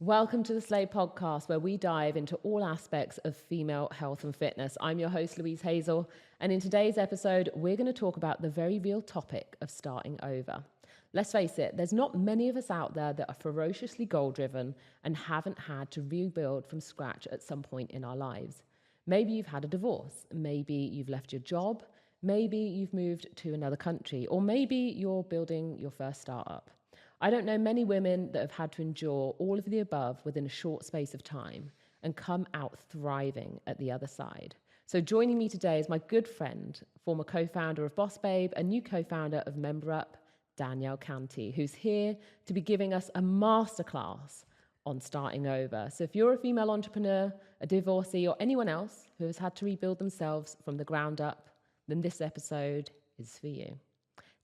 Welcome to the Slay podcast, where we dive into all aspects of female health and fitness. I'm your host, Louise Hazel, and in today's episode, we're going to talk about the very real topic of starting over. Let's face it, there's not many of us out there that are ferociously goal-driven and haven't had to rebuild from scratch at some point in our lives. Maybe you've had a divorce, maybe you've left your job, maybe you've moved to another country, or maybe you're building your first startup. I don't know many women that have had to endure all of the above within a short space of time and come out thriving at the other side. So joining me today is my good friend, former co-founder of Bossbabe and new co-founder of Member Up, Danielle Canty, who's here to be giving us a masterclass on starting over. So if you're a female entrepreneur, a divorcee, or anyone else who has had to rebuild themselves from the ground up, then this episode is for you.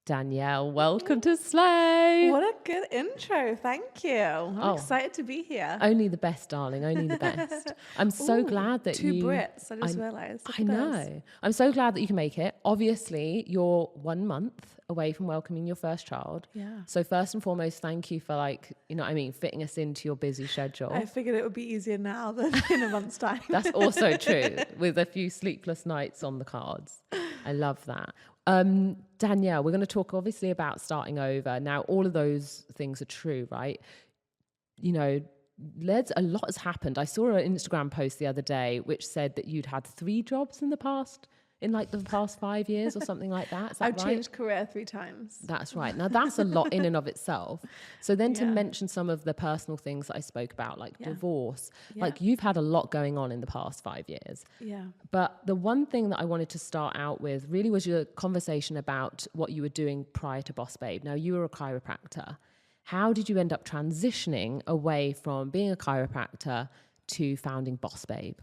Danielle, welcome to Slay. What a good intro. Thank you. I'm excited to be here. Only the best, darling. Only the best. I'm so glad that two Brits. I just realized. I know. I'm so glad that you can make it. Obviously, you're 1 month away from welcoming your first child. Yeah. So first and foremost, thank you for fitting us into your busy schedule. I figured it would be easier now than in a month's time. That's also true, with a few sleepless nights on the cards. I love that. Danielle, we're going to talk obviously about starting over. Now, all of those things are true, right? You know, a lot has happened. I saw an Instagram post the other day which said that you'd had 3 jobs in the past 5 years or something like that. Is that I've right? changed career 3 times. That's right. Now, that's a lot in and of itself. So then to mention some of the personal things that I spoke about, like divorce, like you've had a lot going on in the past 5 years. Yeah. But the one thing that I wanted to start out with really was your conversation about what you were doing prior to Bossbabe. Now, you were a chiropractor. How did you end up transitioning away from being a chiropractor to founding Bossbabe?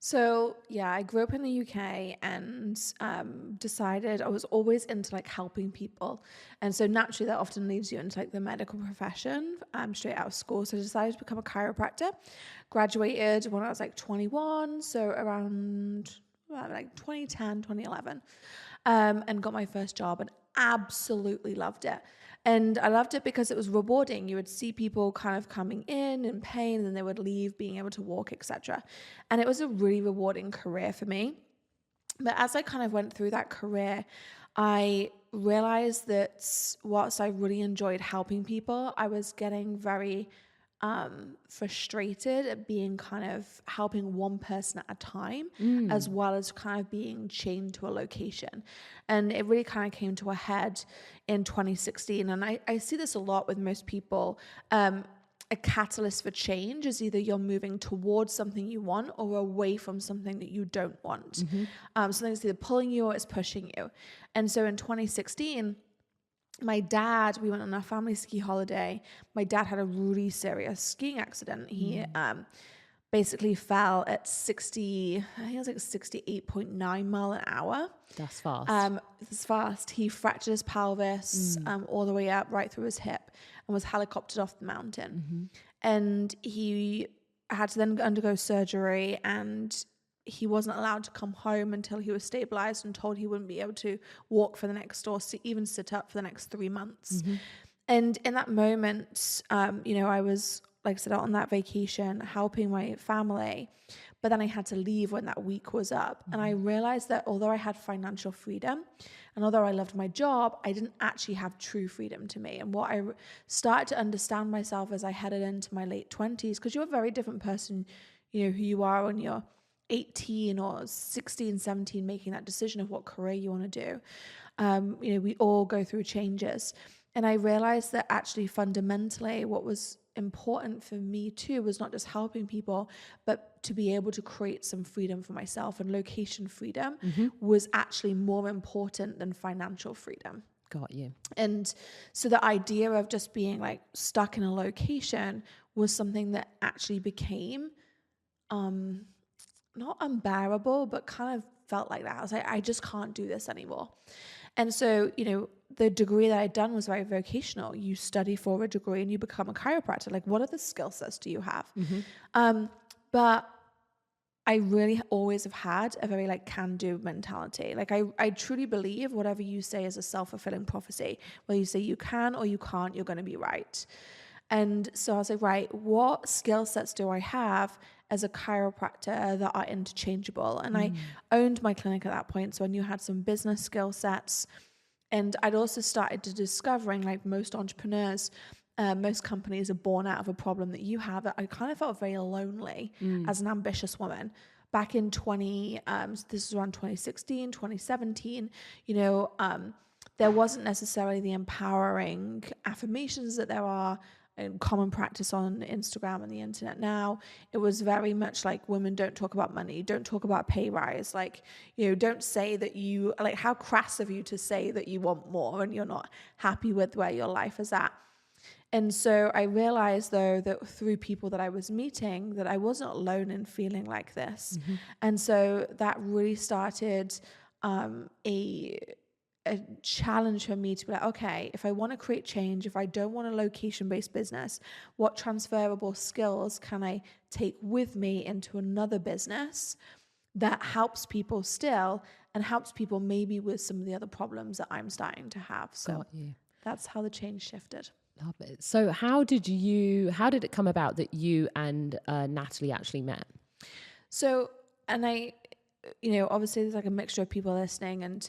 So, I grew up in the UK and decided I was always into helping people. And so naturally that often leads you into the medical profession straight out of school. So I decided to become a chiropractor. Graduated when I was 21, so around 2010, 2011, and got my first job and absolutely loved it. And I loved it because it was rewarding. You would see people kind of coming in pain, and then they would leave being able to walk, etc. And it was a really rewarding career for me. But as I kind of went through that career, I realized that whilst I really enjoyed helping people, I was getting very frustrated at being kind of helping one person at a time, as well as kind of being chained to a location. And it really kind of came to a head in 2016. And I see this a lot with most people. A catalyst for change is either you're moving towards something you want or away from something that you don't want. Something that's either pulling you or it's pushing you. And so in 2016, my dad, we went on a family ski holiday. My dad had a really serious skiing accident. He basically fell at 68.9 mile an hour. That's fast. It's fast. He fractured his pelvis all the way up, right through his hip, and was helicoptered off the mountain. And he had to then undergo surgery, and he wasn't allowed to come home until he was stabilized and told he wouldn't be able to walk for the next, or even sit up for the next 3 months. And in that moment, I was, like I said, out on that vacation helping my family, but then I had to leave when that week was up. And I realized that although I had financial freedom and although I loved my job, I didn't actually have true freedom to me. And what I started to understand myself as I headed into my late 20s, because you're a very different person, who you are when you're 18 or 16, 17, making that decision of what career you want to do. We all go through changes. And I realized that actually fundamentally what was important for me too was not just helping people, but to be able to create some freedom for myself. And location freedom was actually more important than financial freedom. Got you. And so the idea of just being stuck in a location was something that actually became not unbearable, but kind of felt like that. I was like, I just can't do this anymore. And so, the degree that I'd done was very vocational. You study for a degree and you become a chiropractor. What other skill sets do you have? But I really always have had a very can-do mentality. I truly believe whatever you say is a self-fulfilling prophecy. Whether you say you can or you can't, you're going to be right. And so I was like, right, what skill sets do I have as a chiropractor that are interchangeable? And I owned my clinic at that point, so I knew I had some business skill sets. And I'd also started to discovering, like most entrepreneurs, most companies are born out of a problem that you have. That I kind of felt very lonely as an ambitious woman. Back in this is around 2016, 2017, there wasn't necessarily the empowering affirmations that there are in common practice on Instagram and the internet now. It was very much like, women don't talk about money, don't talk about pay rise, like, don't say that you, like, how crass of you to say that you want more and you're not happy with where your life is at. And so I realized, though, that through people that I was meeting, that I wasn't alone in feeling like this. And so that really started a challenge for me to be like, okay, if I want to create change, if I don't want a location-based business, what transferable skills can I take with me into another business that helps people still and helps people maybe with some of the other problems that I'm starting to have. So that's how the change shifted. Love it. So how did it come about that you and Natalie actually met? So, and I, obviously there's like a mixture of people listening, and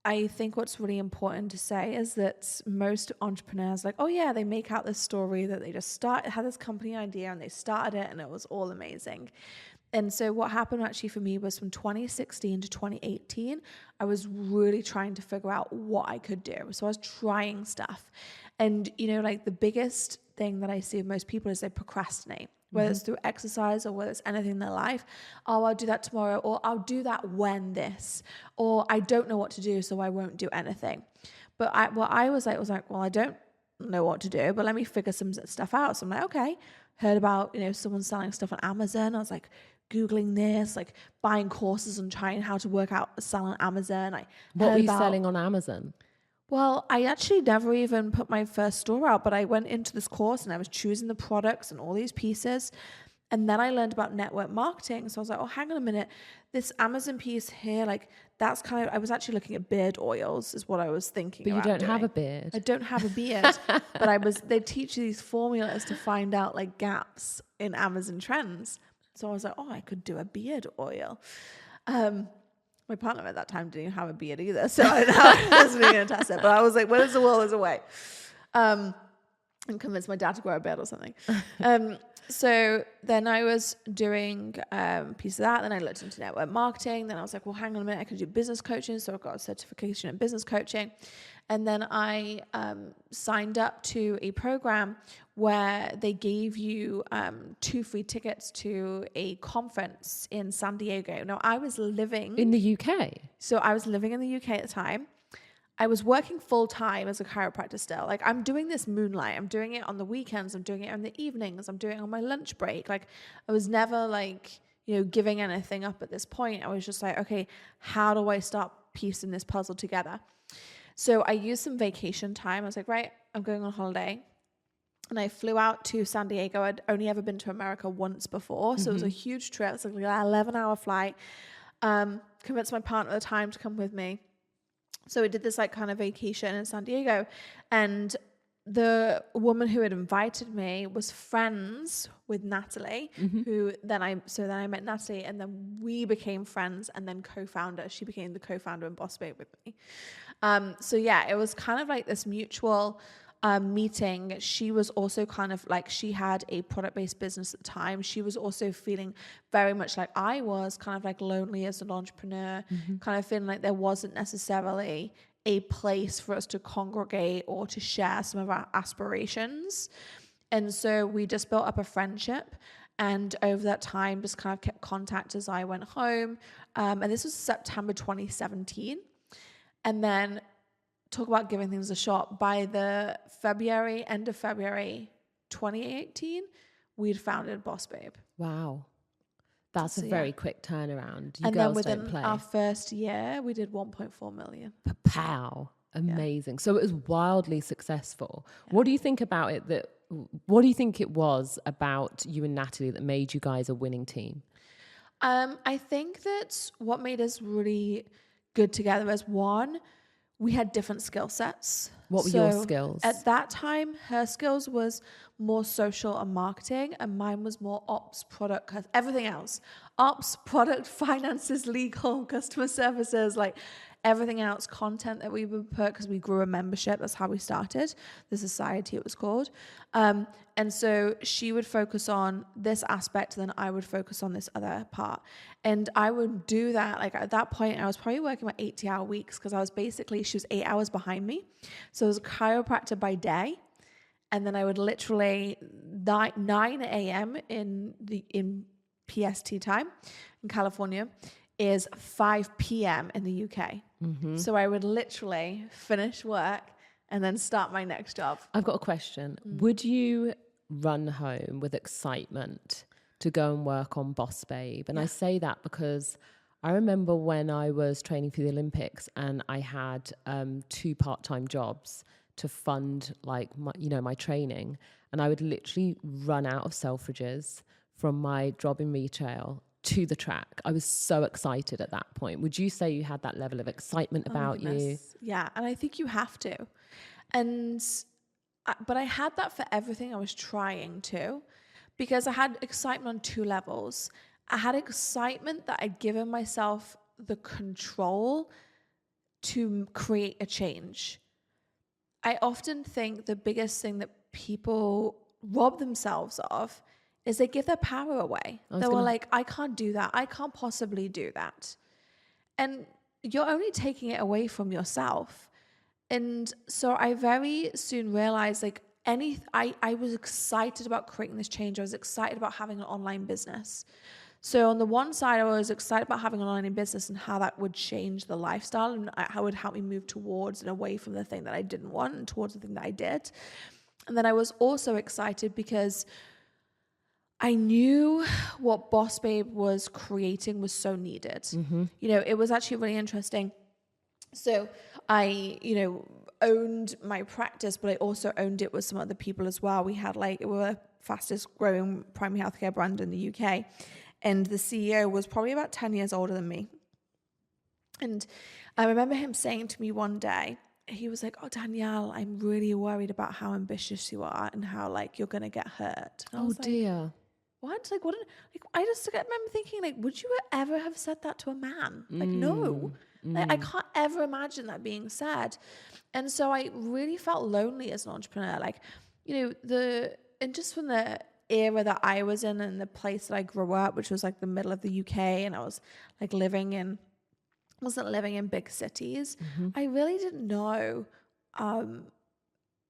I think what's really important to say is that most entrepreneurs, like, oh yeah, they make out this story that they just had this company idea and they started it and it was all amazing. And so what happened actually for me was from 2016 to 2018, I was really trying to figure out what I could do. So I was trying stuff. And, like the biggest thing that I see with most people is they procrastinate, whether it's through exercise or whether it's anything in their life. Oh, I'll do that tomorrow, or I'll do that when this, or I don't know what to do, so I won't do anything. But I was like, well, I don't know what to do, but let me figure some stuff out. So I'm like, okay, heard about, someone selling stuff on Amazon. I was like, Googling this, like buying courses and trying how to work out sell on Amazon. What were you selling on Amazon? Well, I actually never even put my first store out, but I went into this course and I was choosing the products and all these pieces. And then I learned about network marketing. So I was like, oh, hang on a minute. This Amazon piece here, like that's I was actually looking at beard oils is what I was thinking about. But you don't have a beard. I don't have a beard, but they teach you these formulas to find out like gaps in Amazon trends. So I was like, oh, I could do a beard oil. My partner at that time didn't even have a beard either, so I wasn't even going to test it. But I was like, where there's a will, there's a way. And convinced my dad to grow a beard or something. So then I was doing a piece of that. Then I looked into network marketing. Then I was like, well, hang on a minute, I could do business coaching. So I got a certification in business coaching. And then I signed up to a program where they gave you 2 free tickets to a conference in San Diego. Now, I was living in the UK. So I was living in the UK at the time. I was working full time as a chiropractor still. Like, I'm doing this moonlight. I'm doing it on the weekends. I'm doing it in the evenings. I'm doing it on my lunch break. Like, I was never like, giving anything up at this point. I was just like, okay, how do I start piecing this puzzle together? So I used some vacation time. I was like, right, I'm going on holiday. And I flew out to San Diego. I'd only ever been to America once before. So it was a huge trip. It's like an 11-hour flight. Convinced my partner at the time to come with me. So we did this like kind of vacation in San Diego. And the woman who had invited me was friends with Natalie, who then I met Natalie, and then we became friends and then co-founder. She became the co-founder in Bossbabe with me. So yeah, it was kind of like this mutual meeting. She was also kind of like, she had a product-based business at the time. She was also feeling very much like I was, kind of like lonely as an entrepreneur, kind of feeling like there wasn't necessarily a place for us to congregate or to share some of our aspirations. And so we just built up a friendship, and over that time just kind of kept contact as I went home. And this was September 2017. And then talk about giving things a shot. By the end of February 2018, we'd founded Bossbabe. Wow. That's a very quick turnaround. And then within our first year, we did 1.4 million. Pow. Amazing. Yeah. So it was wildly successful. Yeah. What do you think about it what do you think it was about you and Natalie that made you guys a winning team? I think that what made us really good together is, one, we had different skill sets. What were your skills? At that time, her skills was more social and marketing, and mine was more ops, product, everything else. Ops, product, finances, legal, customer services, like everything else, content that we would put, because we grew a membership. That's how we started the society, it was called. And so she would focus on this aspect, and then I would focus on this other part. And I would do that. Like at that point, I was probably working about 80-hour weeks, because I was basically, she was 8 hours behind me. So I was a chiropractor by day. And then I would literally 9 a.m. in PST time in California is 5 p.m. in the UK. Mm-hmm. So I would literally finish work and then start my next job. I've got a question. Would you run home with excitement to go and work on Bossbabe? And I say that because I remember when I was training for the Olympics and I had 2 part-time jobs to fund like my training, and I would literally run out of Selfridges from my job in retail to the track. I was so excited at that point. Would you say you had that level of excitement about you? Yeah, and I think you have to. But I had that for everything I was trying to, because I had excitement on 2 levels. I had excitement that I'd given myself the control to create a change. I often think the biggest thing that people rob themselves of is they give their power away. They were like, I can't do that. I can't possibly do that. And you're only taking it away from yourself. And so I very soon realized I was excited about creating this change. I was excited about having an online business. So on the one side, I was excited about having an online business and how that would change the lifestyle and how it would help me move towards and away from the thing that I didn't want and towards the thing that I did. And then I was also excited because I knew what Bossbabe was creating was so needed. Mm-hmm. It was actually really interesting. So I, owned my practice, but I also owned it with some other people as well. We had we were the fastest growing primary healthcare brand in the UK. And the CEO was probably about 10 years older than me. And I remember him saying to me one day, he was like, "Oh, Danielle, I'm really worried about how ambitious you are and how you're going to get hurt." And oh dear. What? What? I just remember thinking, would you ever have said that to a man? No. I can't ever imagine that being said. And so I really felt lonely as an entrepreneur. And just from the era that I was in and the place that I grew up, which was the middle of the UK, and I was wasn't living in big cities. Mm-hmm. I really didn't know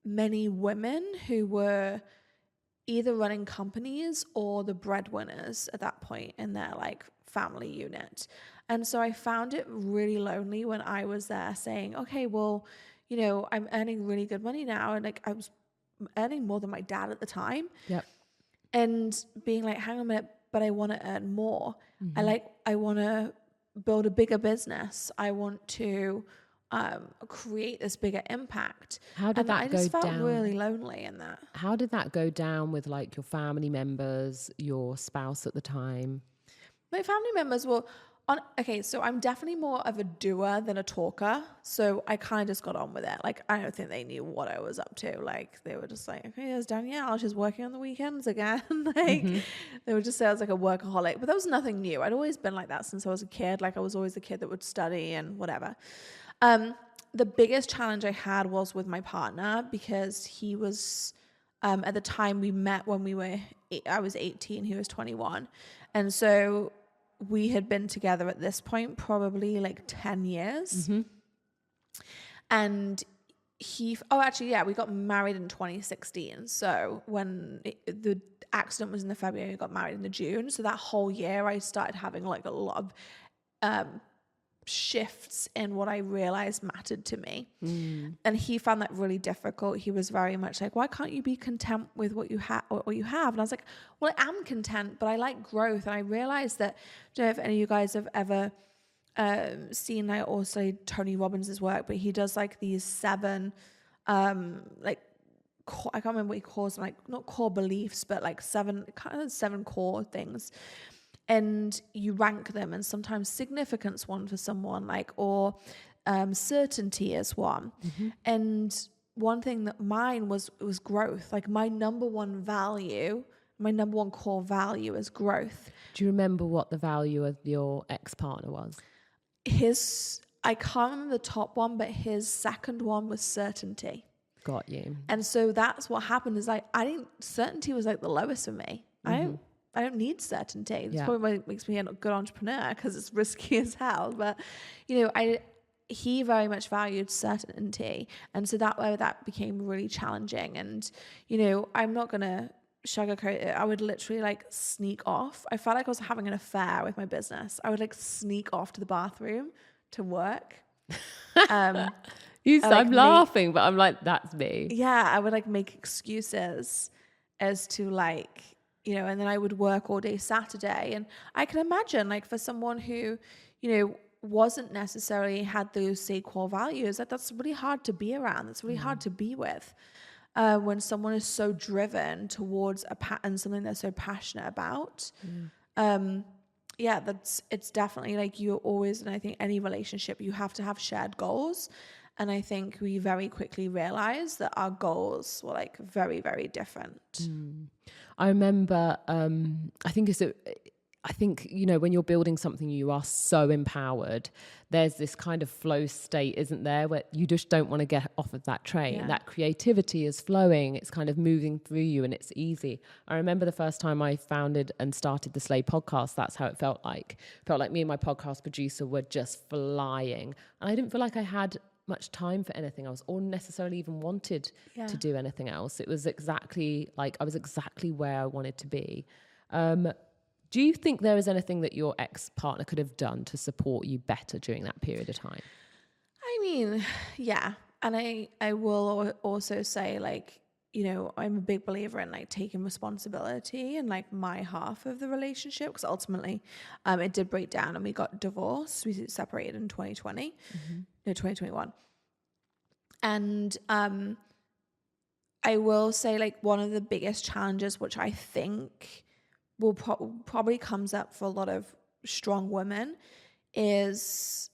many women who were either running companies or the breadwinners at that point in their family unit. And so I found it really lonely when I was there saying, okay, well, I'm earning really good money now. And I was earning more than my dad at the time. Yep. And being hang on a minute, but I want to earn more. Mm-hmm. I want to build a bigger business. I want to create this bigger impact. How did that go down? I just felt really lonely in that. How did that go down with your family members, your spouse at the time? My family members were so I'm definitely more of a doer than a talker. So I kind of just got on with it. I don't think they knew what I was up to. They were just okay, there's Danielle. She's working on the weekends again. They would just say I was a workaholic. But that was nothing new. I'd always been like that since I was a kid. I was always the kid that would study and whatever. The biggest challenge I had was with my partner, because he was, at the time we met when I was 18, he was 21. And so we had been together at this point probably 10 years. Mm-hmm. And we got married in 2016. So when the accident was in the February, we got married in the June. So that whole year I started having a lot of shifts in what I realized mattered to me. And he found that really difficult. He was very much why can't you be content with what you have? And I was well, I am content, but I like growth. And I realized that, I don't know if any of you guys have ever seen also Tony Robbins' work, but he does these 7 I can't remember what he calls them, not core beliefs, but 7 core things. And you rank them, and sometimes significance one for someone, or certainty is one. And one thing that mine was growth. Like my number one core value is growth. Do you remember what the value of your ex-partner was? I can't remember the top one, but his second one was certainty. Got you. And so that's what happened is like, certainty was like the lowest for me. I don't need certainty. That's probably why it makes me a good entrepreneur, because it's risky as hell. But, he very much valued certainty. And so that became really challenging. And, I'm not going to sugarcoat it. I would literally like sneak off. I felt like I was having an affair with my business. I would like sneak off to the bathroom to work. I'm laughing, but I'm like, that's me. Yeah, I would like make excuses as to like, and then I would work all day Saturday. And I can imagine like for someone who, wasn't necessarily had those say core values, that's really hard to be around. That's really hard to be with. When someone is so driven towards and something they're so passionate about. It's definitely like you're always, and I think any relationship, you have to have shared goals. And I think we very quickly realized that our goals were like very, very different. I remember, I think, when you're building something, you are so empowered. There's this kind of flow state, isn't there, where you just don't want to get off of that train. Yeah. That creativity is flowing. It's kind of moving through you and it's easy. I remember the first time I founded and started the Slay podcast, that's how it felt like. It felt like me and my podcast producer were just flying. And I didn't feel like I had much time for anything else or necessarily even wanted to do anything else. It was exactly like I was exactly where I wanted to be. Do you think there is anything that your ex-partner could have done to support you better during that period of time? I mean, yeah. And I will also say like, I'm a big believer in like taking responsibility and like my half of the relationship, because ultimately it did break down and we got divorced. We separated in 2020, 2021. And I will say like one of the biggest challenges, which I think will probably comes up for a lot of strong women, is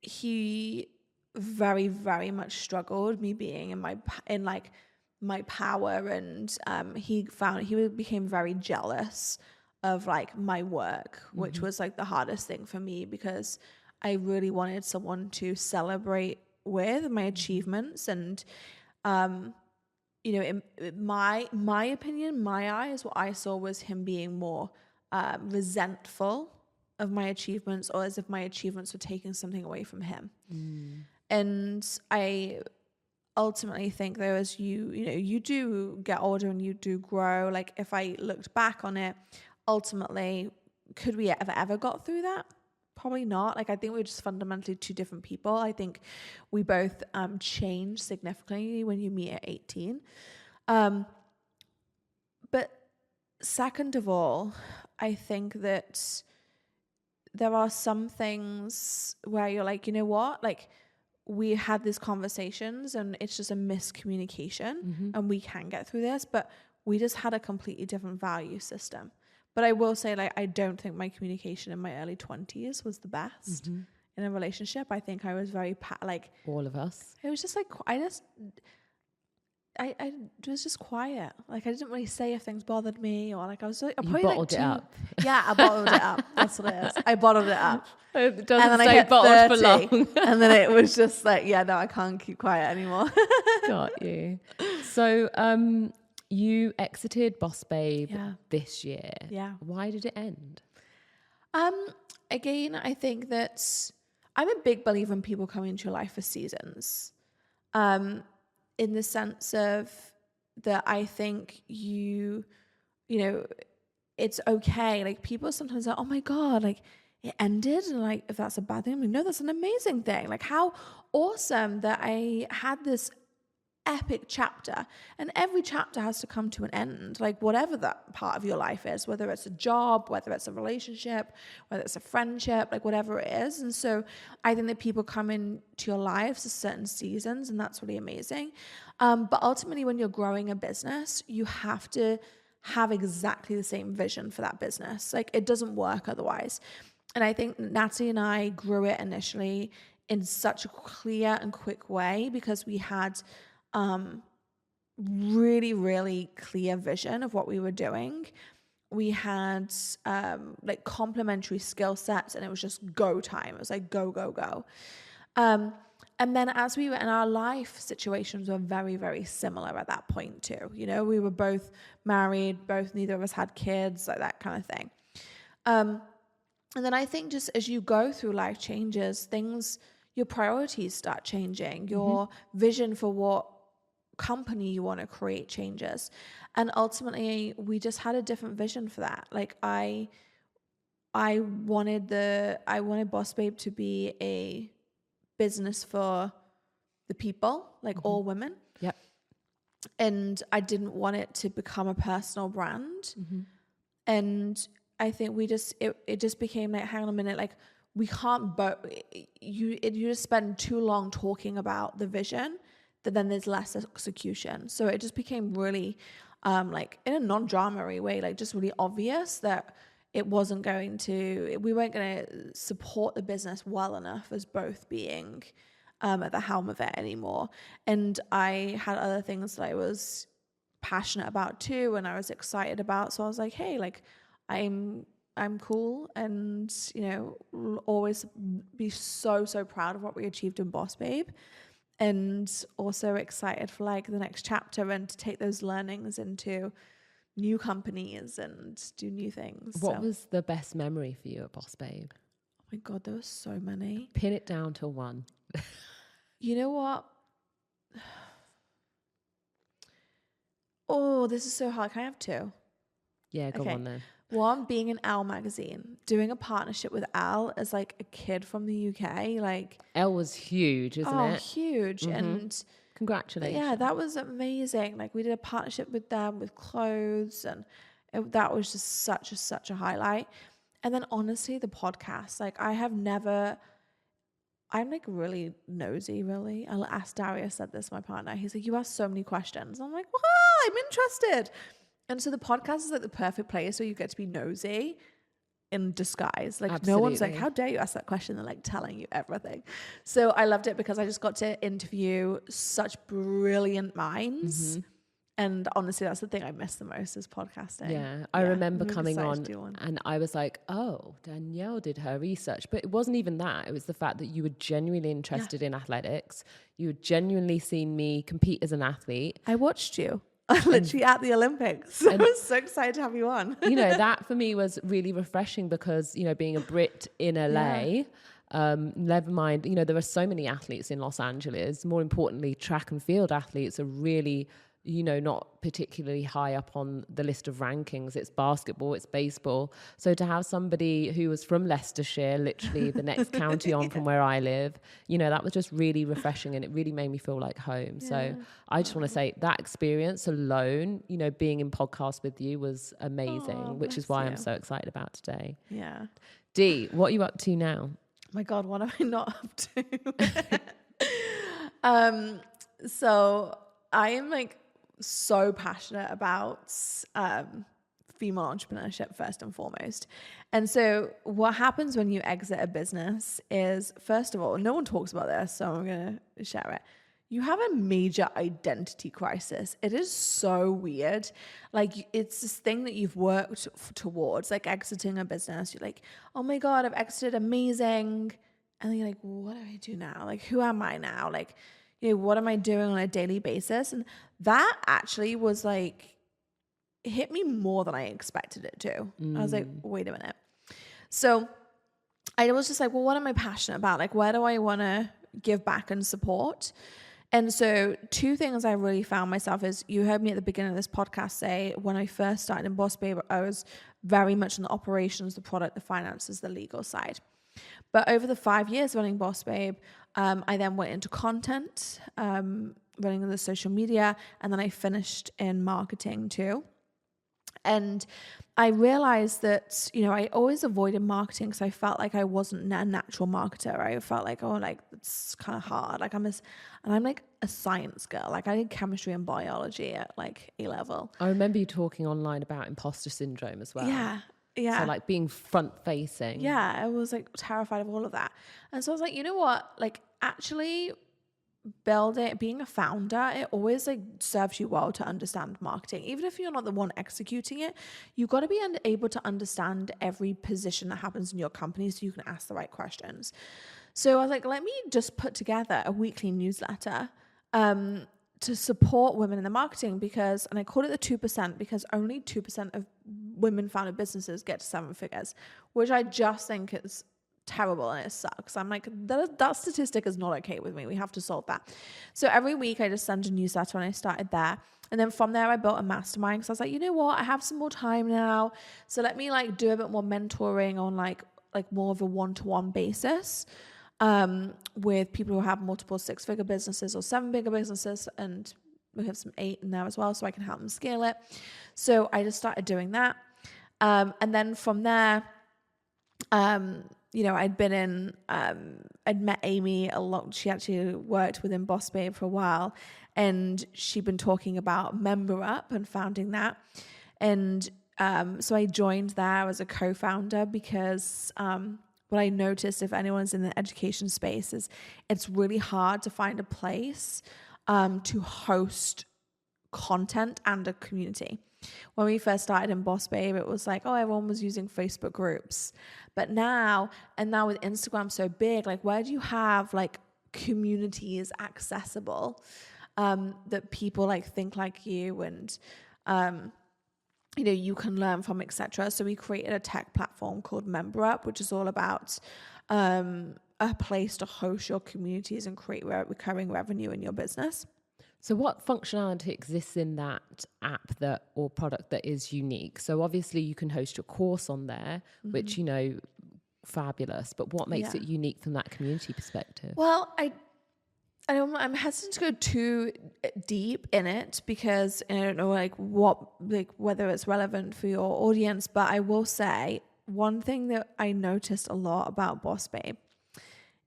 he very, very much struggled me being in my power, and he became very jealous of like my work, which was like the hardest thing for me, because I really wanted someone to celebrate with my achievements. And in my opinion, my eyes, what I saw was him being more resentful of my achievements, or as if my achievements were taking something away from him. And I ultimately think though, as you do get older and you do grow, like if I looked back on it, ultimately, could we have ever got through that? Probably not. Like I think we're just fundamentally two different people. I think we both change significantly when you meet at 18. But second of all, I think that there are some things where you're like, you know what, like we had these conversations and it's just a miscommunication and we can get through this, but we just had a completely different value system. But I will say, like, I don't think my communication in my early 20s was the best in a relationship. I think I was very, all of us. It was just like, I was just quiet. Like, I didn't really say if things bothered me, or like, I was like, you bottled it up. Yeah, I bottled it up. That's what it is. I bottled it up. It doesn't stay bottled 30, for long. And then it was just like, yeah, no, I can't keep quiet anymore. Got you. So, you exited Bossbabe this year. Yeah. Why did it end? Again, I think that I'm a big believer in people coming into your life for seasons. In the sense of that I think you know, it's okay. Like people sometimes are, oh my God, like it ended. And like, if that's a bad thing, I'm like, no, that's an amazing thing. Like how awesome that I had this epic chapter, and every chapter has to come to an end, like whatever that part of your life is, whether it's a job, whether it's a relationship, whether it's a friendship, like whatever it is. And so I think that people come into your lives at certain seasons, and that's really amazing. But ultimately when you're growing a business, you have to have exactly the same vision for that business. Like it doesn't work otherwise. And I think Natalie and I grew it initially in such a clear and quick way because we had really, really clear vision of what we were doing. We had like complementary skill sets, and it was just go time. It was like go, go, go. And then as we were in our life situations were very, very similar at that point too. You know, we were both married, neither of us had kids, like that kind of thing. And then I think just as you go through life changes, your priorities start changing, your vision for what company you want to create changes. And ultimately we just had a different vision for that. Like I wanted Bossbabe to be a business for the people, like all women. Yep. And I didn't want it to become a personal brand. And I think it just became like, hang on a minute, like we can't, you just spend too long talking about the vision that then there's less execution. So it just became really, like in a non-drama-y way, like just really obvious that we weren't going to support the business well enough as both being at the helm of it anymore. And I had other things that I was passionate about too, and I was excited about. So I was like, hey, like I'm cool, and you know, will always be so proud of what we achieved in Bossbabe, and also excited for like the next chapter and to take those learnings into new companies and do new things. What was the best memory for you at Bossbabe? Oh my God, there were so many. Pin it down to one. You know what? Oh, this is so hard. Can I have two? Yeah, go on then. One, being in Elle magazine, doing a partnership with Elle as like a kid from the UK. Like Elle was huge, isn't it? Oh, huge. And congratulations. Yeah, that was amazing. Like we did a partnership with them with clothes, and that was just such a highlight. And then honestly, the podcast, like I'm like really nosy, really. I'll ask Darius, said this, my partner. He's like, you ask so many questions. I'm like, well, I'm interested. And so the podcast is like the perfect place where you get to be nosy in disguise. Like Absolutely. No one's like, how dare you ask that question? They're like telling you everything. So I loved it because I just got to interview such brilliant minds. And honestly, that's the thing I miss the most is podcasting. Yeah, I remember coming on and I was like, oh, Danielle did her research. But it wasn't even that. It was the fact that you were genuinely interested in athletics. You had genuinely seen me compete as an athlete. I watched you. Literally at the Olympics. I was so excited to have you on. You know, that for me was really refreshing because, you know, being a Brit in LA, never mind, you know, there are so many athletes in Los Angeles. More importantly, track and field athletes are really, you know, not particularly high up on the list of rankings. It's basketball, it's baseball. So to have somebody who was from Leicestershire, literally the next county on from where I live, you know, that was just really refreshing and it really made me feel like home. Yeah. So I just want to say that experience alone, you know, being in podcast with you was amazing, which is why I'm so excited about today. Yeah. Dee, what are you up to now? My God, what am I not up to? So I am like so passionate about female entrepreneurship first and foremost. And so what happens when you exit a business is, first of all, no one talks about this, so I'm going to share it. You have a major identity crisis. It is so weird. Like it's this thing that you've worked towards, like exiting a business. You're like, oh my God, I've exited, amazing. And then you're like, what do I do now? Like, who am I now? Like, you know, what am I doing on a daily basis? And that actually was like, it hit me more than I expected it to. I was like, wait a minute. So I was just like, well, what am I passionate about? Like, where do I want to give back and support? And so two things I really found myself is, you heard me at the beginning of this podcast say, when I first started in Bossbabe, I was very much in the operations, the product, the finances, the legal side. But over the 5 years running Bossbabe, I then went into content, running the social media, and then I finished in marketing too. And I realized that, you know, I always avoided marketing because I felt like I wasn't a natural marketer. I felt like, oh, like it's kind of hard. Like I'm like a science girl. Like I did chemistry and biology at like A level. I remember you talking online about imposter syndrome as well. Yeah. Yeah. So like being front facing. Yeah, I was like terrified of all of that. And so I was like, you know what? Like actually being a founder, it always like serves you well to understand marketing. Even if you're not the one executing it, you've got to be able to understand every position that happens in your company so you can ask the right questions. So I was like, let me just put together a weekly newsletter to support women in the marketing and I called it the 2% because only 2% of women founded businesses get to 7 figures, which I just think is terrible and it sucks. I'm like, that statistic is not okay with me. We have to solve that. So every week I just send a newsletter and I started there. And then from there I built a mastermind because I was like, you know what? I have some more time now. So let me like do a bit more mentoring on like more of a one-to-one basis with people who have multiple 6-figure businesses or 7-figure businesses. And we have some 8 in there as well, so I can help them scale it. So I just started doing that. And then from there, I'd met Amy a lot. She actually worked within Bossbabe for a while, and she'd been talking about Member Up and founding that. And so I joined there as a co-founder because what I noticed, if anyone's in the education space, is it's really hard to find a place to host content and a community. When we first started in Bossbabe, it was like, oh, everyone was using Facebook groups. But now with Instagram so big, like where do you have like communities accessible that people like think like you and you can learn from, etc. So we created a tech platform called Member Up, which is all about a place to host your communities and create recurring revenue in your business. So what functionality exists in that app or product that is unique? So obviously you can host your course on there, which, fabulous. But what makes it unique from that community perspective? Well, I'm hesitant to go too deep in it because I don't know whether it's relevant for your audience, but I will say one thing that I noticed a lot about Bossbabe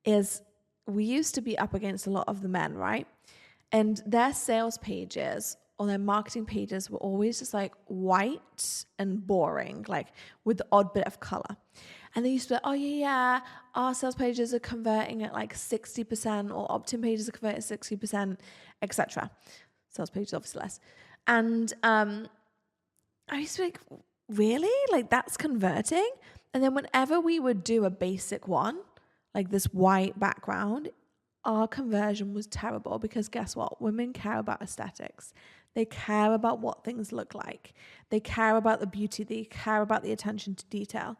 is we used to be up against a lot of the men, right? And their sales pages or their marketing pages were always just like white and boring, like with the odd bit of color. And they used to be like, oh yeah, our sales pages are converting at like 60% or opt-in pages are converting at 60%, etc. Sales pages obviously less. And I used to be like, really? Like that's converting? And then whenever we would do a basic one, like this white background, our conversion was terrible because guess what? Women care about aesthetics. They care about what things look like. They care about the beauty. They care about the attention to detail.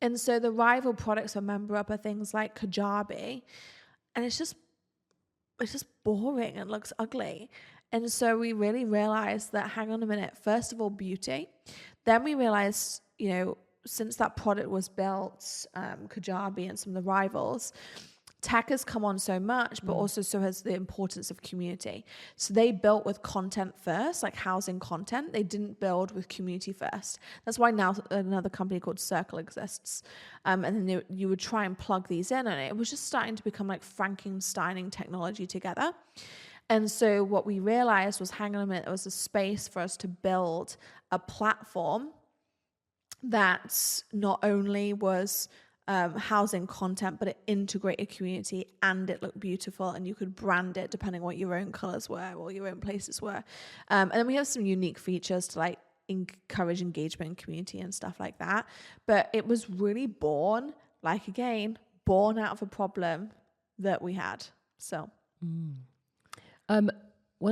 And so the rival products for Member Up are things like Kajabi. And it's just boring and looks ugly. And so we really realized that, hang on a minute, first of all, beauty. Then we realized, since that product was built, Kajabi and some of the rivals, tech has come on so much, but also so has the importance of community. So they built with content first, like housing content. They didn't build with community first. That's why now another company called Circle exists. And then you would try and plug these in, and it was just starting to become like Frankensteining technology together. And so what we realized was, hang on a minute, there was a space for us to build a platform that not only was housing content, but it integrated community and it looked beautiful and you could brand it depending on what your own colors were or your own places were. And then we have some unique features to like encourage engagement in community and stuff like that. But it was really born out of a problem that we had. So. One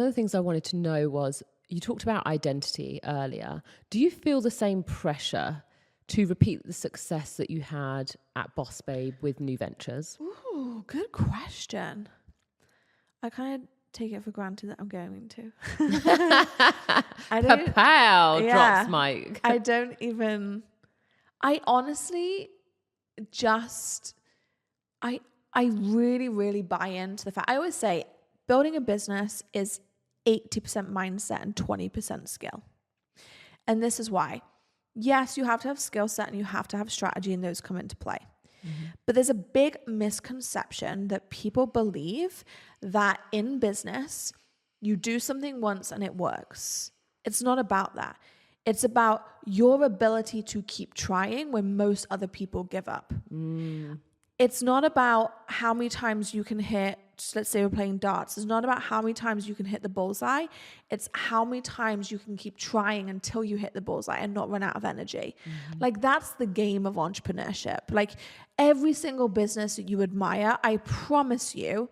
of the things I wanted to know was, you talked about identity earlier. Do you feel the same pressure to repeat the success that you had at Bossbabe with new ventures? Ooh, good question. I kind of take it for granted that I'm going to. Drops mic. I honestly I really, really buy into the fact. I always say building a business is 80% mindset and 20% skill. And this is why. Yes, you have to have skill set and you have to have strategy, and those come into play. Mm-hmm. But there's a big misconception that people believe that in business, you do something once and it works. It's not about that. It's about your ability to keep trying when most other people give up. It's not about how many times you can hit, let's say we're playing darts. It's not about how many times you can hit the bullseye. It's how many times you can keep trying until you hit the bullseye and not run out of energy. Like, that's the game of entrepreneurship. Like, every single business that you admire, I promise you,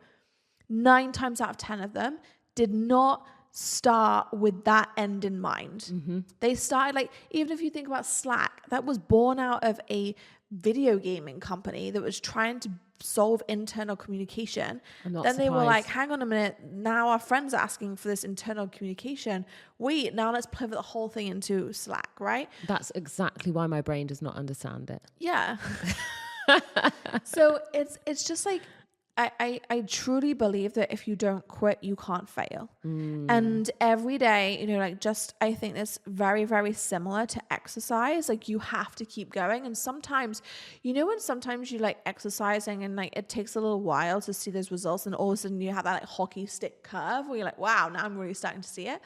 9 times out of 10 of them did not start with that end in mind. They started, like, even if you think about Slack, that was born out of a video gaming company that was trying to solve internal communication. Then they were like, hang on a minute, now our friends are asking for this internal communication. Wait, now let's pivot the whole thing into Slack, right? That's exactly why my brain does not understand it. Yeah. So it's just like, I truly believe that if you don't quit, you can't fail. And every day, you know, like, just, I think it's very, very similar to exercise. Like, you have to keep going. And sometimes, you know, when sometimes you like exercising and like it takes a little while to see those results, and all of a sudden you have that like hockey stick curve where you're like, wow, now I'm really starting to see it.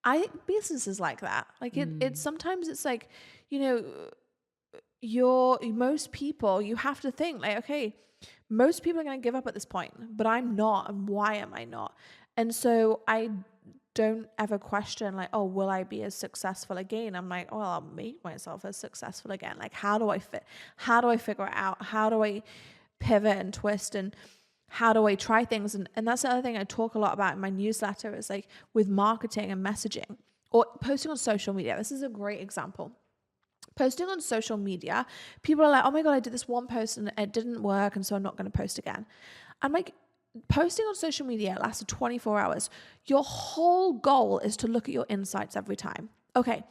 I think business is like that. Like, it's sometimes it's like, you know, most people, you have to think like, okay, most people are going to give up at this point, but I'm not. And why am I not? And so I don't ever question like, oh, will I be as successful again? I'm like, well, I'll make myself as successful again. Like, how do I figure it out? How do I pivot and twist? And how do I try things? And that's the other thing I talk a lot about in my newsletter, is like with marketing and messaging or posting on social media. This is a great example. Posting on social media, people are like, oh my God, I did this one post and it didn't work, and so I'm not going to post again. I'm like, posting on social media lasts 24 hours. Your whole goal is to look at your insights every time. Okay,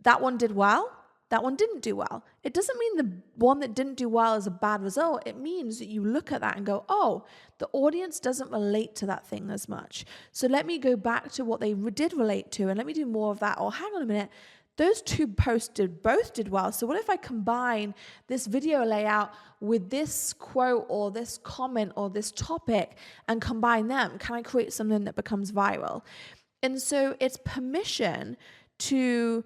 that one did well. That one didn't do well. It doesn't mean the one that didn't do well is a bad result. It means that you look at that and go, oh, the audience doesn't relate to that thing as much. So let me go back to what they did relate to and let me do more of that. Or hang on a minute, those 2 posts both did well. So what if I combine this video layout with this quote or this comment or this topic and combine them? Can I create something that becomes viral? And so it's permission to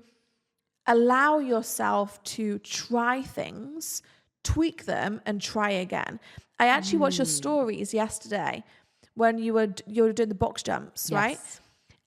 allow yourself to try things, tweak them, and try again. I actually watched your stories yesterday when you were doing the box jumps, yes, right?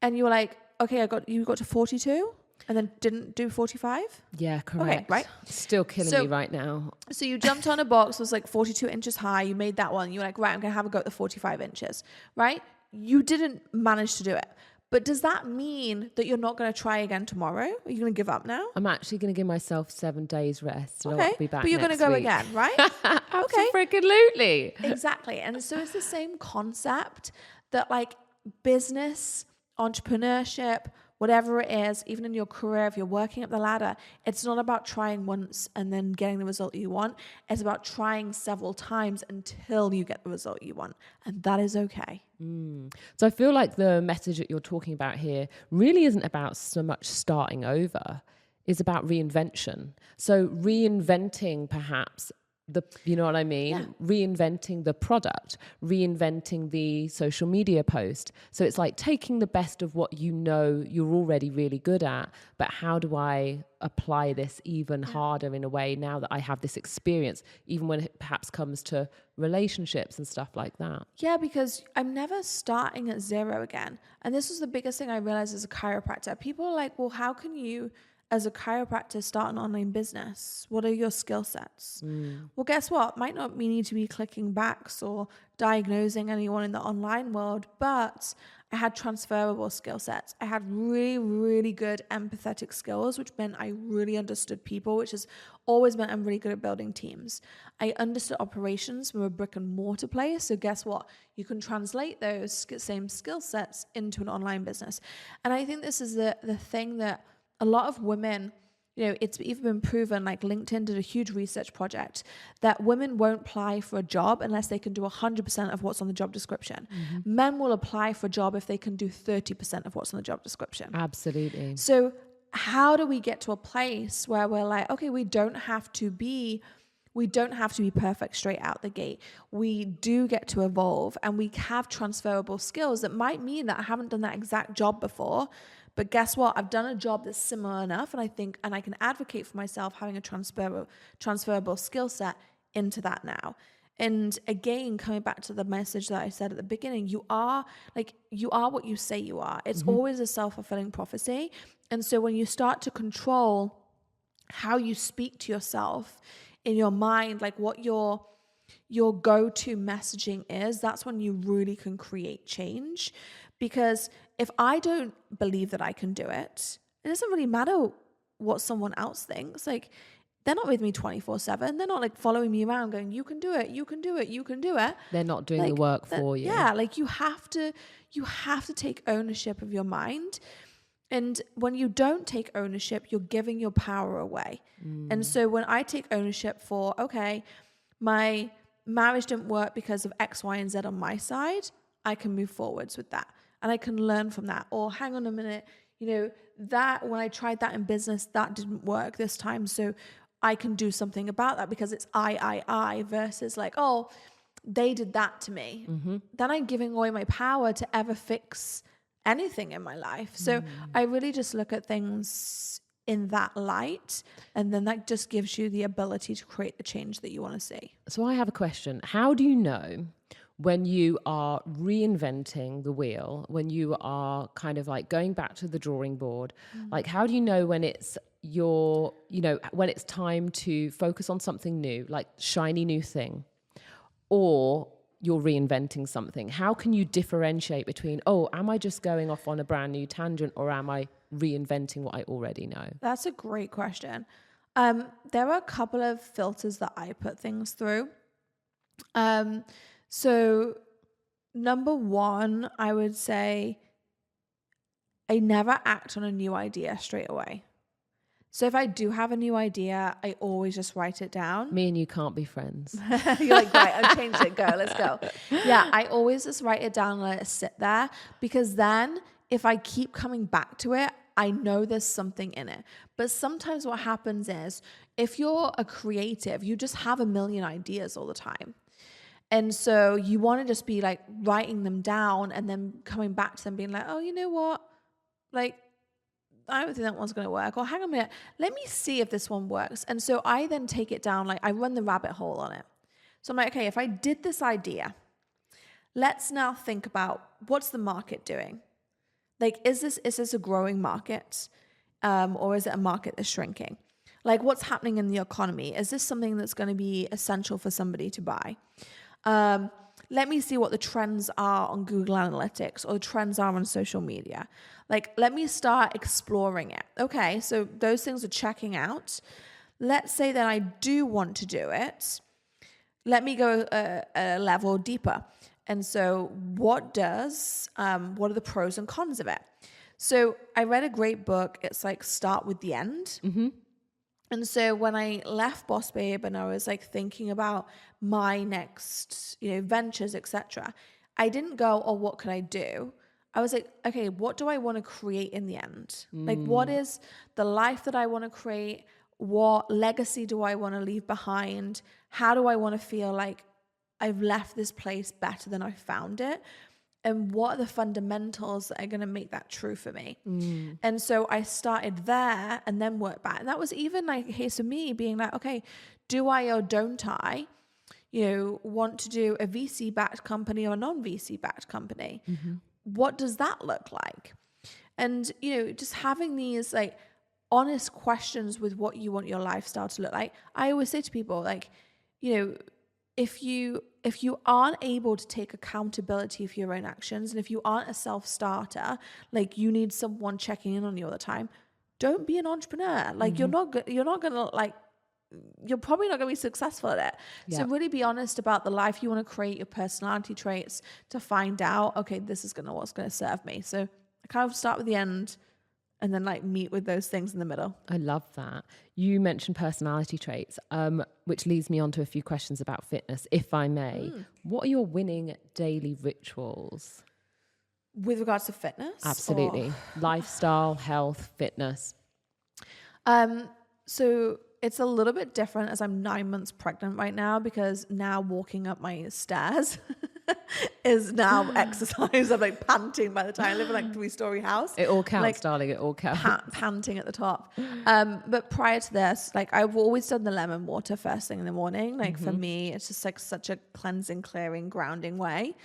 And you were like, okay, you got to 42? And then didn't do 45? Yeah, correct. Okay, right? Still killing me right now. So you jumped on a box that was like 42 inches high. You made that one. You were like, right, I'm going to have a go at the 45 inches, right? You didn't manage to do it. But does that mean that you're not going to try again tomorrow? Are you going to give up now? I'm actually going to give myself 7 days rest. Okay, I'll be back but you're going to go week. Again, right? Okay. Freaking-lutely. Exactly. And so it's the same concept that like business, entrepreneurship, whatever it is, even in your career, if you're working up the ladder, it's not about trying once and then getting the result you want. It's about trying several times until you get the result you want. And that is okay. So I feel like the message that you're talking about here really isn't about so much starting over. It's about reinvention. So reinventing perhaps you know what I mean? Yeah. Reinventing the product, reinventing the social media post. So it's like taking the best of what you know you're already really good at, but how do I apply this even harder in a way now that I have this experience, even when it perhaps comes to relationships and stuff like that? Yeah, because I'm never starting at zero again. And this was the biggest thing I realized as a chiropractor. People are like, well, how can you as a chiropractor start an online business? What are your skill sets? Well, guess what? Might not need to be clicking backs or diagnosing anyone in the online world, but I had transferable skill sets. I had really, really good empathetic skills, which meant I really understood people, which has always meant I'm really good at building teams. I understood operations from a brick and mortar place. So guess what? You can translate those same skill sets into an online business. And I think this is the thing that a lot of women, you know, it's even been proven, like LinkedIn did a huge research project, that women won't apply for a job unless they can do 100% of what's on the job description. Men will apply for a job if they can do 30% of what's on the job description. Absolutely. So how do we get to a place where we're like, okay, we don't have to be perfect straight out the gate. We do get to evolve, and we have transferable skills that might mean that I haven't done that exact job before, But guess what? I've done a job that's similar enough, and I can advocate for myself having a transferable skill set into that now. And again, coming back to the message that I said at the beginning, you are what you say you are. It's always a self-fulfilling prophecy. And so when you start to control how you speak to yourself in your mind, like what your go-to messaging is, that's when you really can create change. Because if I don't believe that I can do it, it doesn't really matter what someone else thinks. Like, they're not with me 24/7. They're not like following me around going, you can do it, you can do it, you can do it. They're not doing the work for you. Yeah, like you have to take ownership of your mind. And when you don't take ownership, you're giving your power away. And so when I take ownership for, okay, my marriage didn't work because of X, Y, and Z on my side, I can move forwards with that. And I can learn from that. Or hang on a minute, that when I tried that in business, that didn't work this time. So I can do something about that because it's I versus like, oh, they did that to me. Then I'm giving away my power to ever fix anything in my life. So I really just look at things in that light, and then that just gives you the ability to create the change that you want to see. So I have a question. How do you know when you are reinventing the wheel, when you are kind of like going back to the drawing board? Like, how do you know when it's when it's time to focus on something new, like shiny new thing, or you're reinventing something? How can you differentiate between, am I just going off on a brand new tangent, or am I reinventing what I already know? That's a great question. There are a couple of filters that I put things through. So number one, I would say I never act on a new idea straight away. So if I do have a new idea, I always just write it down. Me and you can't be friends. You're like, right, I've changed it. Go, let's go. Yeah, I always just write it down and let it sit there, because then if I keep coming back to it, I know there's something in it. But sometimes what happens is, if you're a creative, you just have a million ideas all the time. And so you want to just be like writing them down and then coming back to them being like, oh, you know what? Like, I don't think that one's going to work. Or hang on a minute, let me see if this one works. And so I then take it down, like I run the rabbit hole on it. So I'm like, okay, if I did this idea, let's now think about what's the market doing? Like, is this a growing market? Or is it a market that's shrinking? Like, what's happening in the economy? Is this something that's going to be essential for somebody to buy? Let me see what the trends are on Google Analytics, or the trends are on social media. Like, let me start exploring it. Okay, so those things are checking out. Let's say that I do want to do it. Let me go a level deeper. And so what are the pros and cons of it? So I read a great book. It's like Start with the End. And so when I left Bossbabe and I was like thinking about my next, ventures, etc., I didn't go, oh, what could I do? I was like, okay, what do I want to create in the end? Like, what is the life that I want to create? What legacy do I want to leave behind? How do I want to feel like I've left this place better than I found it? And what are the fundamentals that are going to make that true for me? And so I started there and then worked back. And that was even like a case of me being like, okay, do I or don't I, want to do a VC-backed company or a non-VC-backed company? What does that look like? And, just having these like honest questions with what you want your lifestyle to look like. I always say to people, like, if you aren't able to take accountability for your own actions, and if you aren't a self-starter, like you need someone checking in on you all the time, don't be an entrepreneur. Like you're probably not going to be successful at it. Yeah. So really be honest about the life you want to create, your personality traits, to find out, okay, this is what's going to serve me. So I kind of start with the end and then like meet with those things in the middle. I love that. You mentioned personality traits, which leads me on to a few questions about fitness, if I may. What are your winning daily rituals? With regards to fitness? Absolutely. Lifestyle, health, fitness. So it's a little bit different as I'm 9 months pregnant right now, because now walking up my stairs is now exercise. I'm like panting by the time I live in like 3-story house. It all counts, like, darling. It all counts. Panting at the top. But prior to this, like I've always done the lemon water first thing in the morning. Like for me, it's just like such a cleansing, clearing, grounding way.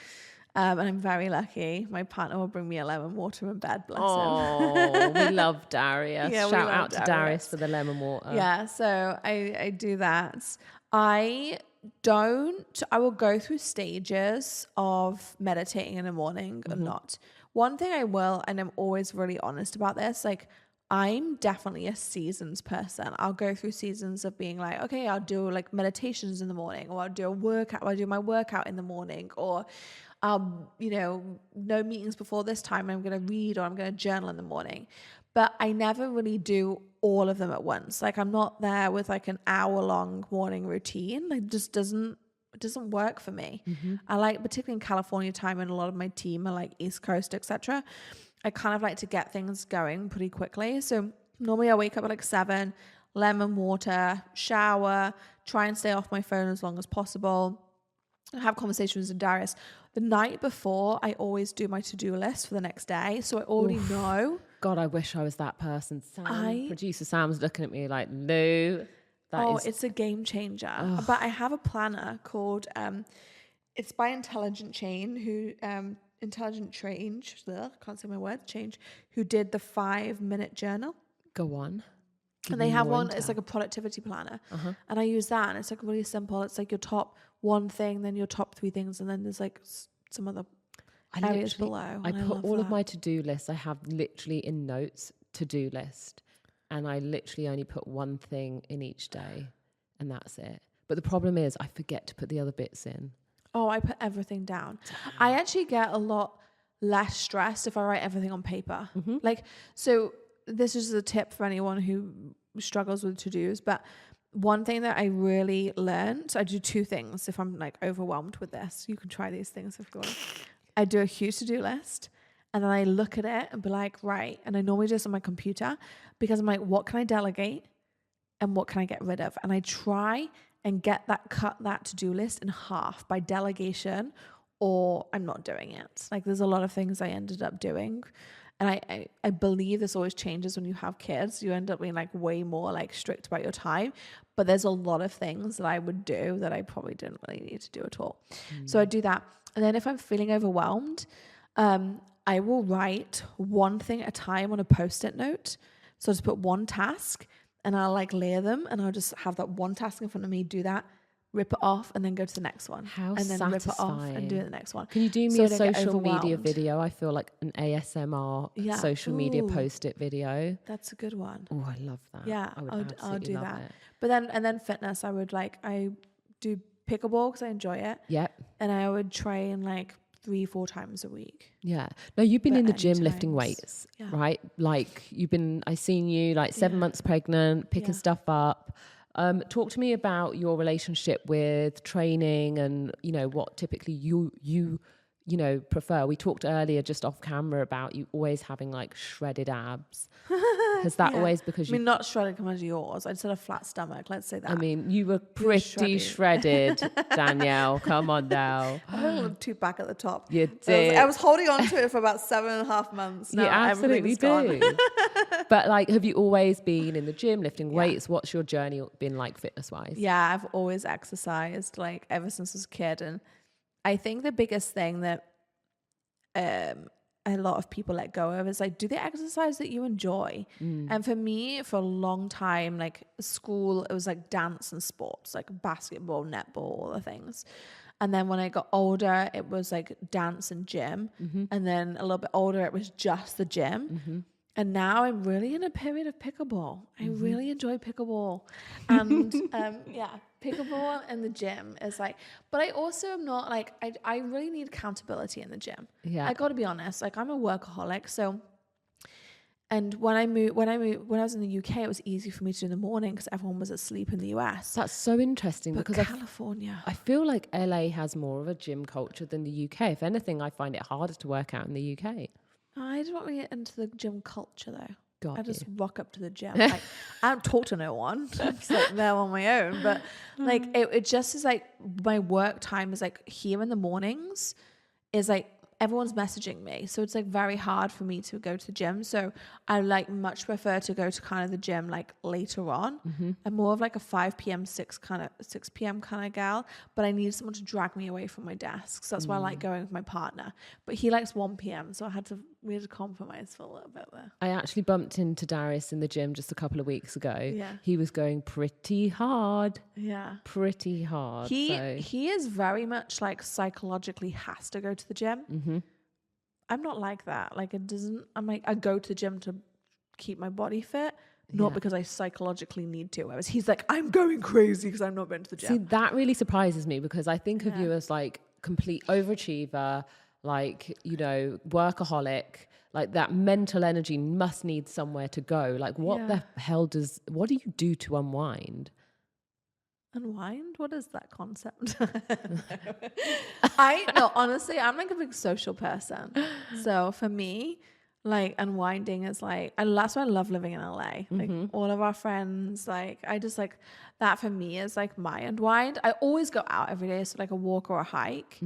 And I'm very lucky. My partner will bring me a lemon water in bed, bless him. Oh, we love Darius. Yeah, we Shout love out to Darius for the lemon water. Yeah, so I do that. I will go through stages of meditating in the morning or not. One thing I will, and I'm always really honest about this, like I'm definitely a seasons person. I'll go through seasons of being like, okay, I'll do like meditations in the morning, or I'll do a workout, I'll do my workout in the morning, or no meetings before this time, I'm going to read or I'm going to journal in the morning. But I never really do all of them at once. Like I'm not there with like an hour-long morning routine. Like it doesn't work for me. I like, particularly in California time, and a lot of my team are like East Coast, etc. I kind of like to get things going pretty quickly. So normally I wake up at like 7, lemon water, shower, try and stay off my phone as long as possible. I have conversations with Darius. The night before, I always do my to-do list for the next day. So I already know. God, I wish I was that person. Producer Sam's looking at me like, Lou, it's a game changer. Ugh. But I have a planner called, it's by Intelligent Change, can't say my word, who did the 5-minute journal. Go on. And they have one, it's like a productivity planner. And I use that, and it's like really simple. It's like your top one thing, then your top 3 things, and then there's like some other areas below. I put all of my to-do lists, I have literally in notes, to-do list. And I literally only put one thing in each day, and that's it. But the problem is I forget to put the other bits in. Oh, I put everything down. I actually get a lot less stressed if I write everything on paper. Like, so this is a tip for anyone who struggles with to-dos, but one thing that I really learned, so I do 2 things if I'm like overwhelmed with this. You can try these things if you want. I do a huge to-do list, and then I look at it and be like, right. And I normally do this on my computer because I'm like, what can I delegate and what can I get rid of? And I try and cut that to-do list in half by delegation, or I'm not doing it. Like there's a lot of things I ended up doing. And I believe this always changes when you have kids. You end up being like way more like strict about your time. But there's a lot of things that I would do that I probably didn't really need to do at all. So I do that. And then if I'm feeling overwhelmed, I will write one thing at a time on a Post-it note. So I'll just put one task, and I'll like layer them, and I'll just have that one task in front of me, do that, rip it off, and then go to the next one. How and then satisfying. Rip it off and do the next one. Can you do me a social media video? I feel like an ASMR social media Post-it video. That's a good one. Oh, I love that. Yeah, I'll do love that. It. But then fitness, I do pickleball because I enjoy it. Yep. And I would train like 3-4 times a week. Yeah. No, you've been in the gym lifting weights, right? Like I seen you like 7 months pregnant, picking stuff up. Talk to me about your relationship with training and, what typically you prefer. We talked earlier just off camera about you always having like shredded abs. Has that always because you... not shredded compared to yours. I just had a flat stomach, let's say that. I mean, you were pretty shredded, Danielle. Come on now. I had a little tooth back at the top. You did. I was holding on to it for about 7.5 months. Now you absolutely do. But like, have you always been in the gym lifting weights? What's your journey been like fitness-wise? Yeah, I've always exercised like ever since I was a kid. And I think the biggest thing that a lot of people let go of is like, do the exercise that you enjoy. And for me, for a long time, like school, it was like dance and sports, like basketball, netball, all the things. And then when I got older, it was like dance and gym. And then a little bit older, it was just the gym. And now I'm really in a period of pickleball. I really enjoy pickleball. And pickleball and the gym is like, but I also am not like, I really need accountability in the gym. Yeah. I got to be honest, like I'm a workaholic. So, and when I was in the UK, it was easy for me to do in the morning because everyone was asleep in the US. That's so interesting because California. I feel like LA has more of a gym culture than the UK. If anything, I find it harder to work out in the UK. I don't want to get into the gym culture though. I just rock up to the gym. Like, I don't talk to no one. I'm just like there on my own. But like it just is like my work time is like here in the mornings is like everyone's messaging me. So it's like very hard for me to go to the gym. So I like much prefer to go to kind of the gym like later on. I'm more of like a 5 p.m., 6 p.m. kind of gal, but I need someone to drag me away from my desk. So that's why I like going with my partner. But he likes 1 p.m. So we had to compromise for a little bit there. I actually bumped into Darius in the gym just a couple of weeks ago. Yeah. He was going pretty hard. Yeah. Pretty hard. He is very much like psychologically has to go to the gym. I'm not like that. Like it doesn't, I'm like, I go to the gym to keep my body fit, not because I psychologically need to. Whereas he's like, I'm going crazy because I'm not going to the gym. See, that really surprises me because I think of you as like complete overachiever, like, you know, workaholic, like that mental energy must need somewhere to go. Like what the hell what do you do to unwind? Unwind? What is that concept? Honestly, I'm like a big social person. So for me, like unwinding is like, that's why I love living in LA. Like all of our friends, like I just like that for me is like my unwind. I always go out every day, so like a walk or a hike.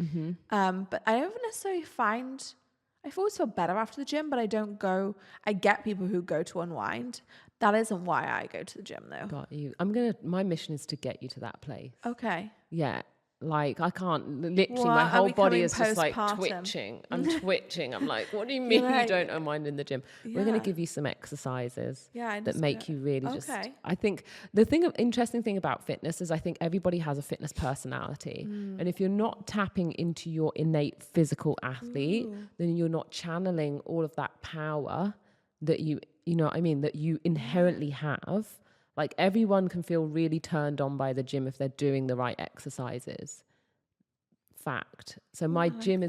But I don't necessarily I always feel better after the gym, but I don't go. I get people who go to unwind. That isn't why I go to the gym though. Got you. My mission is to get you to that place. Okay. Yeah. Like I can't literally my whole body is just like twitching. I'm twitching. I'm like, what do you mean you don't unwind in the gym? We're going to give you some exercises that make you really just, I think the interesting thing about fitness is I think everybody has a fitness personality. And if you're not tapping into your innate physical athlete, then you're not channeling all of that power that you know what I mean, that you inherently have. Like everyone can feel really turned on by the gym if they're doing the right exercises. Fact. So my mission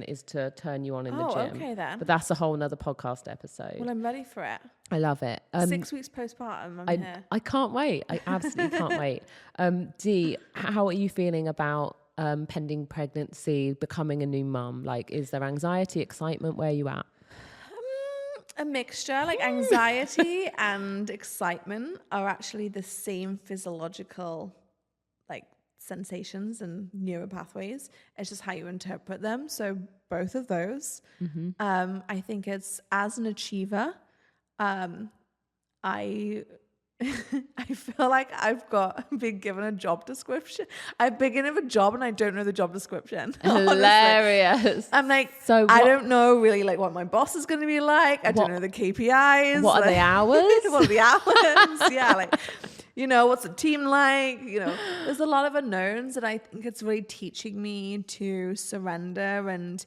is to turn you on in the gym. Okay then. But that's a whole nother podcast episode. Well, I'm ready for it. I love it. 6 weeks postpartum, I'm here. I can't wait. I absolutely can't wait. Dee, how are you feeling about pending pregnancy, becoming a new mum? Like, is there anxiety, excitement? Where are you at? A mixture, like anxiety and excitement are actually the same physiological like sensations and neural pathways. It's just how you interpret them. So both of those. I think it's as an achiever, I feel like I've been given a job description. I've been given a job and I don't know the job description. Hilarious. I'm like, so I don't know really like what my boss is going to be like. I don't know the KPIs. What are the hours? What are the hours? Yeah, like, you know, what's the team like? You know, there's a lot of unknowns and I think it's really teaching me to surrender. And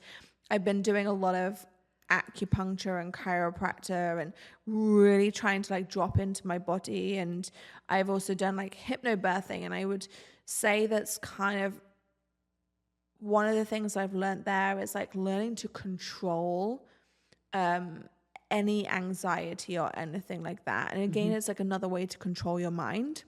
I've been doing a lot of acupuncture and chiropractor and really trying to like drop into my body. And I've also done like hypnobirthing, and I would say that's kind of one of the things I've learned there is like learning to control any anxiety or anything like that. And again, it's like another way to control your mind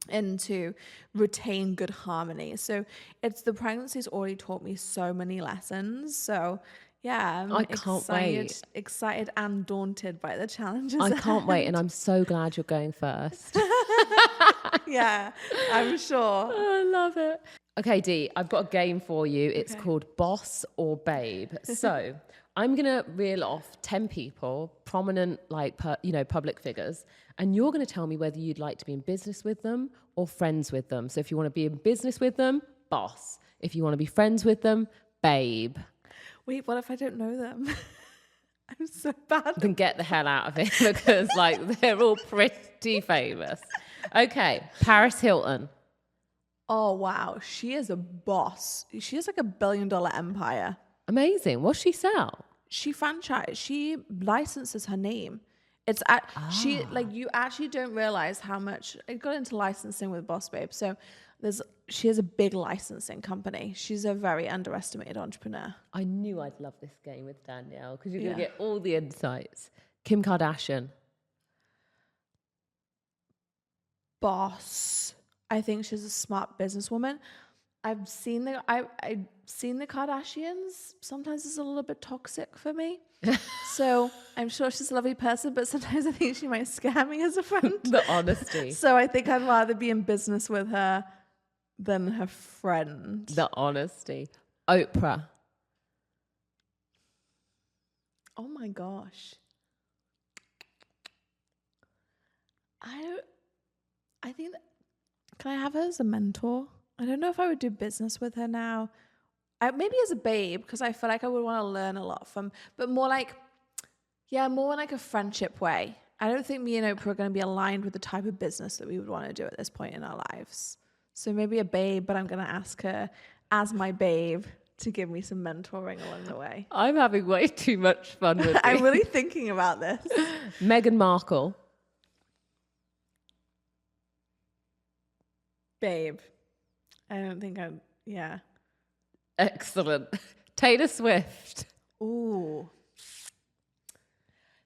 and to retain good harmony. So the pregnancy's already taught me so many lessons. So yeah, I can't wait. Excited and daunted by the challenges. I can't wait, and I'm so glad you're going first. Yeah, I'm sure. Oh, I love it. Okay, Dee, I've got a game for you. It's called Boss or Babe. So I'm going to reel off 10 people, prominent, like, public figures, and you're going to tell me whether you'd like to be in business with them or friends with them. So if you want to be in business with them, boss. If you want to be friends with them, babe. Wait, what if I don't know them? I'm so bad. Then get the hell out of it because, like, they're all pretty famous. Okay, Paris Hilton. Oh, wow. She is a boss. She has like $1 billion empire. Amazing. What's she sell? She licenses her name. She like, you actually don't realize how much I got into licensing with Bossbabe. So she has a big licensing company. She's a very underestimated entrepreneur. I knew I'd love this game with Danielle because you're going to get all the insights. Kim Kardashian. Boss. I think she's a smart businesswoman. I've seen the Kardashians. Sometimes it's a little bit toxic for me. So I'm sure she's a lovely person, but sometimes I think she might scare me as a friend. The honesty. So I think I'd rather be in business with her than her friend. The honesty. Oprah. Oh my gosh. I think can I have her as a mentor? I don't know if I would do business with her now. Maybe as a babe, because I feel like I would want to learn a lot from, but more like a friendship way. I don't think me and Oprah are going to be aligned with the type of business that we would want to do at this point in our lives. So maybe a babe, but I'm going to ask her as my babe to give me some mentoring along the way. I'm having way too much fun with I'm really thinking about this. Meghan Markle. Babe. I don't think yeah. Excellent. Taylor Swift. Ooh.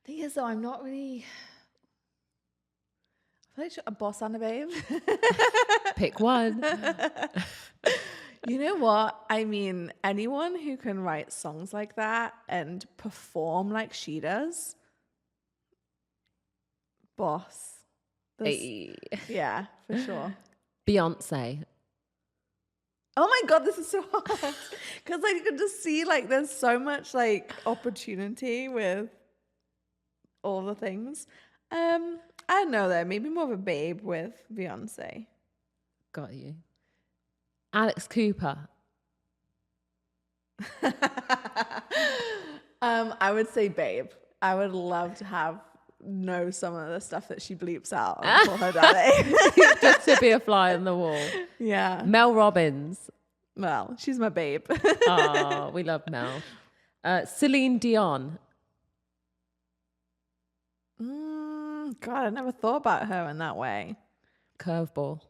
Thing is, though, I'm not really. I feel like a boss and a babe. Pick one. You know what? I mean, anyone who can write songs like that and perform like she does, boss. Hey. Yeah, for sure. Beyonce. Oh my God, this is so hard. Because like, you can just see like there's so much like opportunity with all the things. I don't know though, maybe more of a babe with Beyonce. Got you. Alex Cooper. I would say babe. I would love to know some of the stuff that she bleeps out and call her daddy. Just to be a fly on the wall. Yeah. Mel Robbins. Well, she's my babe. Oh, we love Mel. Celine Dion. God, I never thought about her in that way. Curveball.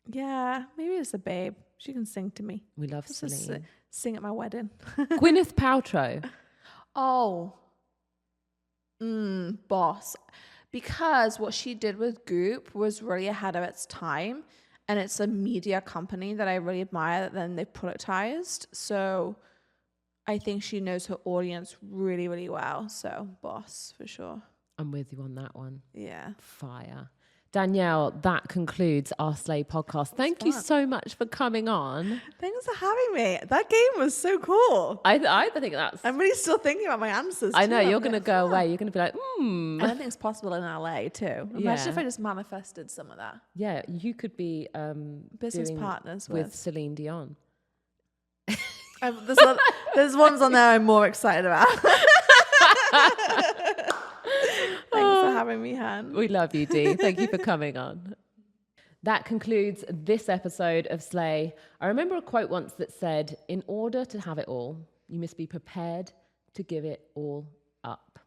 Yeah, maybe it's a babe. She can sing to me. We love Celine. Sing at my wedding. Gwyneth Paltrow. Oh. Boss. Because what she did with Goop was really ahead of its time. And it's a media company that I really admire that then they productized. So I think she knows her audience really, really well. So boss, for sure. I'm with you on that one. Yeah. Fire. Danielle, that concludes our Slay podcast. Thank you so much for coming on. Thanks for having me. That game was so cool. I think that's... I'm really still thinking about my answers. I know, you're going to go away. You're going to be like, I don't think it's possible in LA too. Imagine if I just manifested some of that. Yeah, you could be business partners with Celine Dion. There's ones on there I'm more excited about. Thanks for having me, Han. We love you, Dee. Thank you for coming on. That concludes this episode of Slay. I remember a quote once that said, in order to have it all, you must be prepared to give it all up.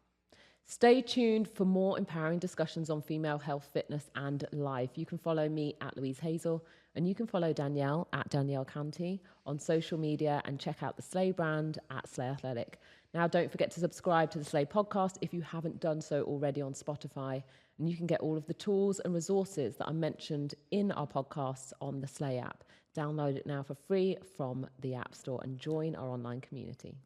Stay tuned for more empowering discussions on female health, fitness, and life. You can follow me at Louise Hazel, and you can follow Danielle at Danielle Canty on social media, and check out the Slay brand at Slay Athletic. Now, don't forget to subscribe to the Slay podcast if you haven't done so already on Spotify, and you can get all of the tools and resources that I mentioned in our podcasts on the Slay app. Download it now for free from the App Store and join our online community.